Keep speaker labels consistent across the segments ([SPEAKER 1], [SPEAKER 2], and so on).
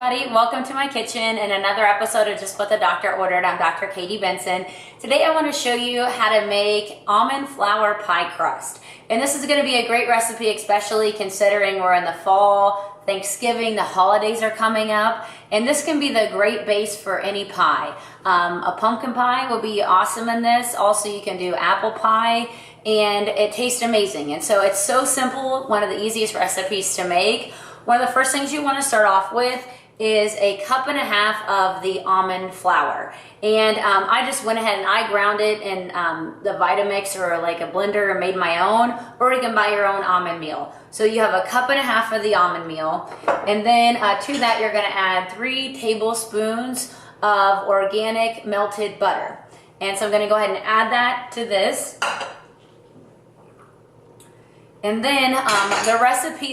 [SPEAKER 1] Welcome to my kitchen and another episode of Just What the Doctor Ordered. I'm Dr. Katie Benson. Today I want to show you how to make almond flour pie crust. And this is going to be a great recipe, especially considering we're in the fall, Thanksgiving, the holidays are coming up, and this can be the great base for any pie. A pumpkin pie will be awesome in this. Also, you can do apple pie, and it tastes amazing. And so it's so simple, one of the easiest recipes to make. One of the first things you want to start off with is a cup and a half of the almond flour. And I just went ahead and I ground it in the Vitamix or like a blender and made my own, or you can buy your own almond meal. So you have a cup and a half of the almond meal. And then to that, you're gonna add 3 tablespoons of organic melted butter. And so I'm gonna go ahead and add that to this. And then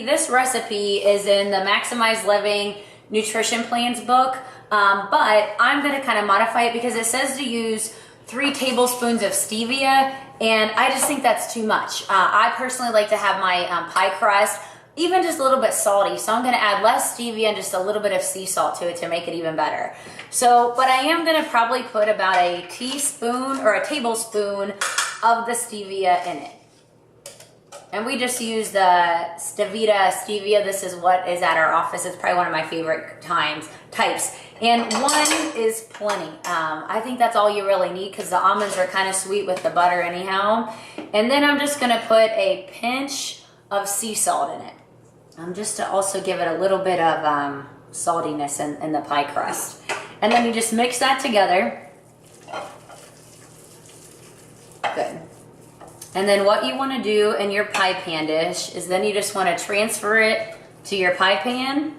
[SPEAKER 1] this recipe is in the Maximize Living Nutrition Plans book, but I'm going to kind of modify it because it says to use 3 tablespoons of stevia, and I just think that's too much. I personally like to have my pie crust even just a little bit salty, so I'm going to add less stevia and just a little bit of sea salt to it to make it even better. So, but I am going to probably put about a teaspoon or a tablespoon of the stevia in it. And we just use the stevia. This is what is at our office. It's probably one of my favorite types. And 1 is plenty. I think that's all you really need because the almonds are kind of sweet with the butter anyhow. And then I'm just going to put a pinch of sea salt in it. Just to also give it a little bit of saltiness in the pie crust. And then you just mix that together. Good. And then what you want to do in your pie pan dish is then you just want to transfer it to your pie pan.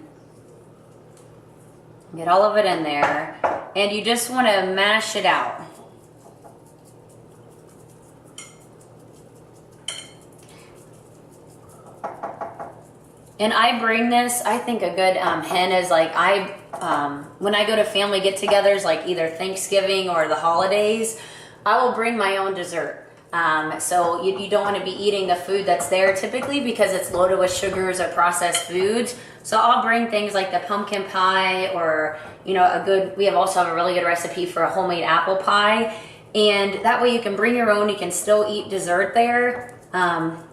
[SPEAKER 1] Get all of it in there. And you just want to mash it out. And I bring this, I think a good hen is like, when I go to family get-togethers, like either Thanksgiving or the holidays, I will bring my own dessert. So you don't want to be eating the food that's there typically because it's loaded with sugars or processed foods. So I'll bring things like the pumpkin pie or, we also have a really good recipe for a homemade apple pie. And that way you can bring your own, you can still eat dessert there. So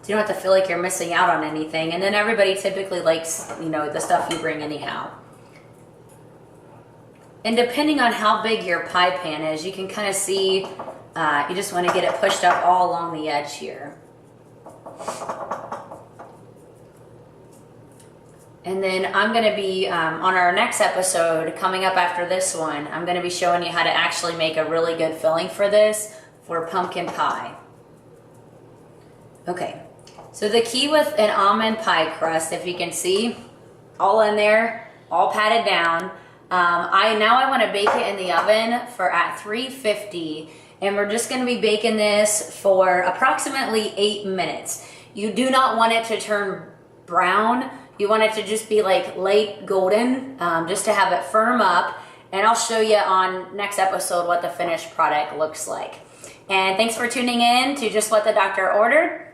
[SPEAKER 1] you don't have to feel like you're missing out on anything. And then everybody typically likes, the stuff you bring anyhow. And depending on how big your pie pan is, you can kind of see you just want to get it pushed up all along the edge here. And then I'm going to be, on our next episode, coming up after this one, I'm going to be showing you how to actually make a really good filling for this, for pumpkin pie. Okay, so the key with an almond pie crust, if you can see, all in there, all patted down. I want to bake it in the oven at 350. And we're just going to be baking this for approximately 8 minutes. You do not want it to turn brown. You want it to just be like light golden, just to have it firm up. And I'll show you on next episode what the finished product looks like. And thanks for tuning in to Just What the Doctor Ordered.